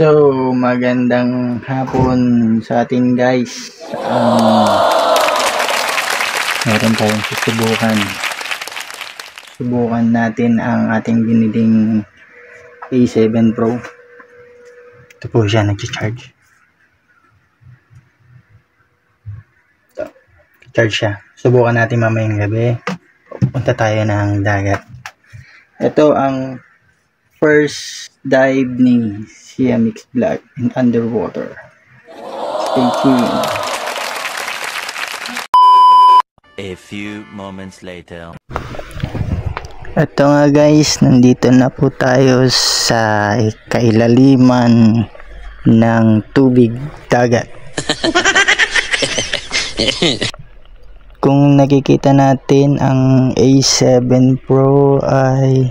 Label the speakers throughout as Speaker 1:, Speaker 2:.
Speaker 1: So, magandang hapon sa atin guys. Meron tayong subukan natin ang ating biniling A7 Pro. Ito po siya, nag-charge. Charge siya. Subukan natin mamayang gabi. Punta tayo ng dagat. Ito ang first dive ni CMX Vlog in underwater. Stay tuned.
Speaker 2: A few moments later.
Speaker 1: Ito nga guys, nandito na po tayo sa kailaliman ng tubig dagat. Kung nakikita natin ang A7 Pro ay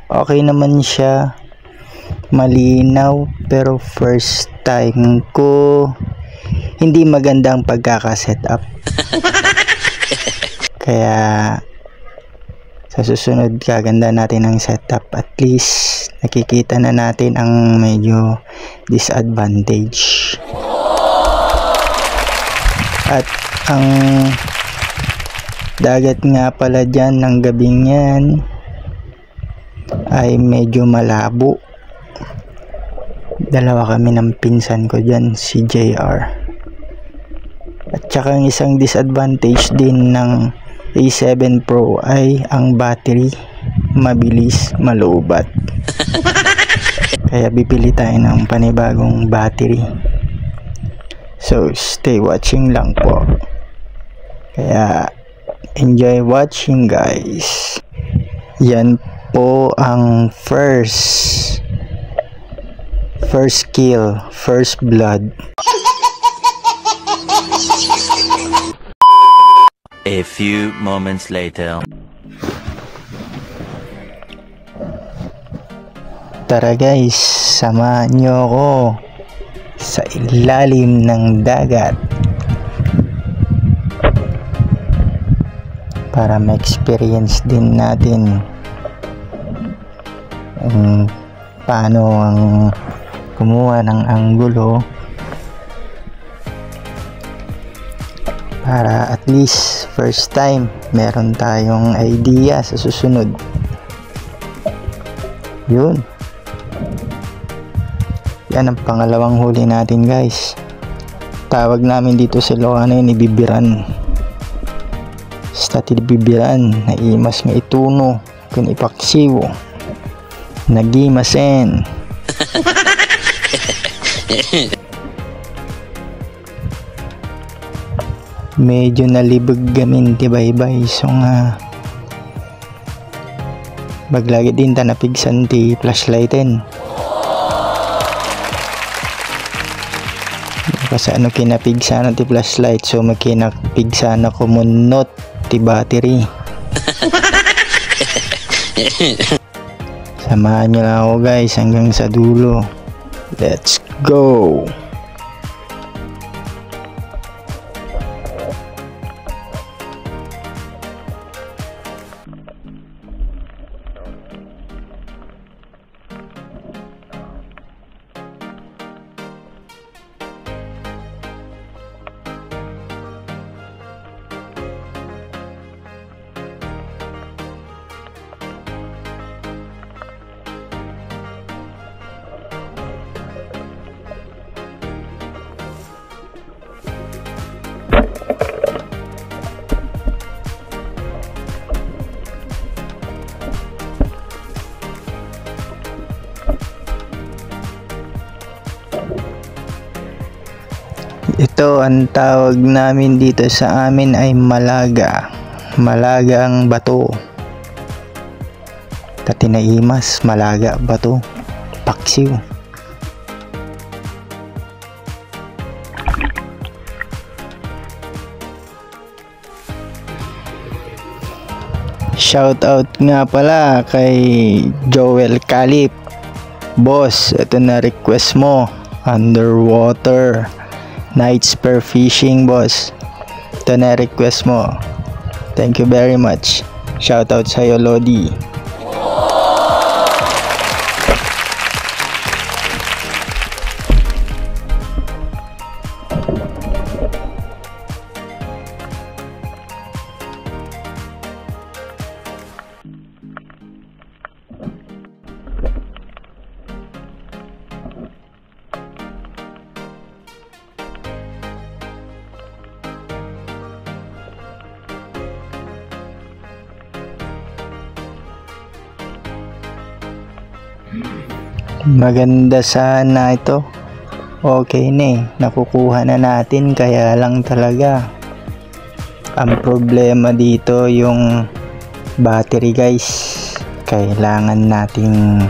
Speaker 1: okay naman siya, malinaw, pero first time ko hindi magandang pagkaka-setup. Kaya sa susunod gaganda natin ang setup. At least nakikita na natin ang medyo disadvantage. At ang dagat nga pala dyan ng gabing yan ay medyo malabo. Dalawa kami ng pinsan ko dyan, si JR. At saka ang isang disadvantage din ng A7 Pro ay ang battery mabilis malubat. Kaya bibili tayo ng panibagong battery. So stay watching lang po. Kaya enjoy watching guys. Yan po ang first kill, first blood.
Speaker 2: A few moments later.
Speaker 1: Tara guys, samahan nyo ako sa ilalim ng dagat para ma-experience din natin paano ang kumuha ng anggulo para at least first time meron tayong idea sa susunod. Yun, yan ang pangalawang huli natin guys. Tawag namin dito sa Ilocano yun, ibibiran. Sa tilibibiran, naimas nga ituno, kung ipaksiw, nagimasen. Medyo nalibag gamin tibay-bay, so nga baglagi din ta napigsan ti flashlighten. Kasi ano kinapigsan ti flashlight, so makinapigsan na kumunot ti battery. Samahan nyo lang ako guys hanggang sa dulo. Let's go! Ito ang tawag namin dito sa amin ay malaga. Malaga ang bato. Tatinaimas, malaga, bato, paksiw. Shout out nga pala kay Joel Calip. Boss, ito na request mo. Underwater night spear fishing, boss. Ito na request mo. Thank you very much. Shout out sa'yo, Lodi. Maganda sana ito. Okay na eh. Nakukuha na natin, kaya lang talaga ang problema dito yung battery guys. Kailangan natin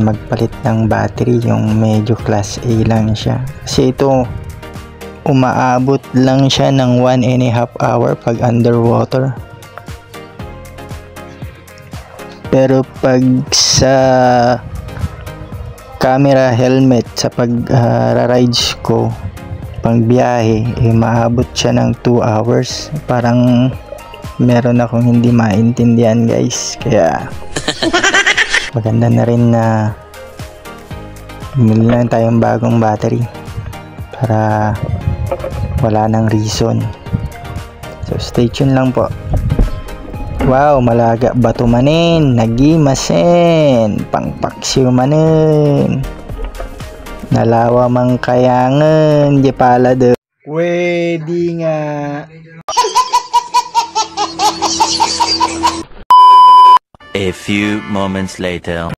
Speaker 1: magpalit ng battery, yung medyo class A lang siya. Kasi ito umaabot lang siya ng 1.5 hour pag underwater. Pero pag sa camera helmet, sa pag-rides ko pang biyahe, maabot siya ng 2 hours. Parang meron akong hindi maintindihan guys, kaya maganda na rin na bumili lang tayong bagong battery para wala nang reason. So stay tuned lang po. Wow, malaga bato manin, nagimasen, pangpaksiw manin, nalawa mang kayangan, di pala de. Pwede nga.
Speaker 2: A few moments later.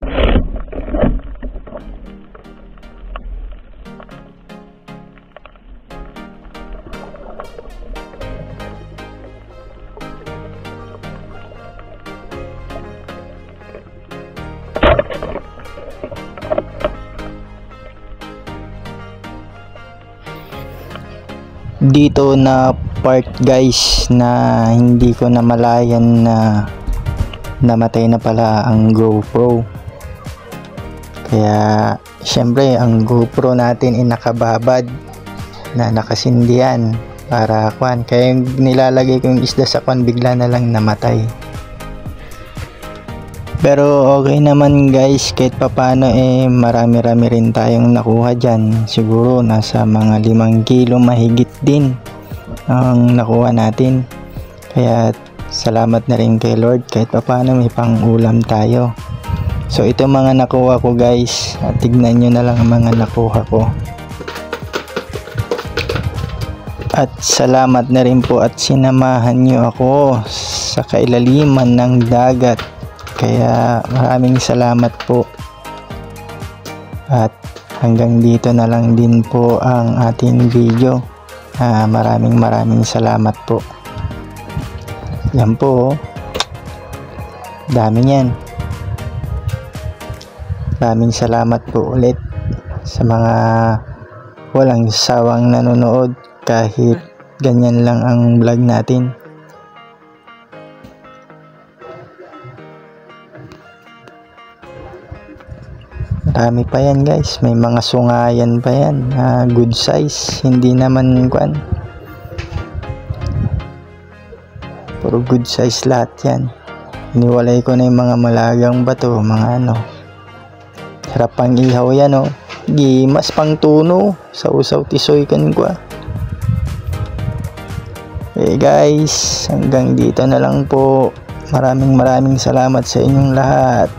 Speaker 1: Dito na part guys na hindi ko namalayan na namatay na pala ang GoPro. Kaya syempre ang GoPro natin nakababad na nakasindihan para kwan. Kaya yung nilalagay ko yung isda sa kwan, bigla na lang namatay. Pero okay naman guys, kahit papano marami-rami rin tayong nakuha dyan. Siguro nasa mga 5 kilo mahigit din ang nakuha natin. Kaya salamat na rin kay Lord, kahit papano may pang ulam tayo. So ito mga nakuha ko guys, at tignan nyo na lang ang mga nakuha ko. At salamat na rin po at sinamahan nyo ako sa kailaliman ng dagat. Kaya maraming salamat po. At hanggang dito na lang din po ang ating video. Maraming salamat po. Yan po. Dami niyan. Maraming salamat po ulit sa mga walang sawang nanonood kahit ganyan lang ang vlog natin. Marami pa yan guys, may mga sungayan pa yan, good size, hindi naman kwan, puro good size lahat yan. Iniwalay ko na yung mga malagang bato, mga sarap pang ihaw yan gimas pang tuno, sa usaw tisoy kan kwa. Okay guys, hanggang dito na lang po. Maraming salamat sa inyong lahat.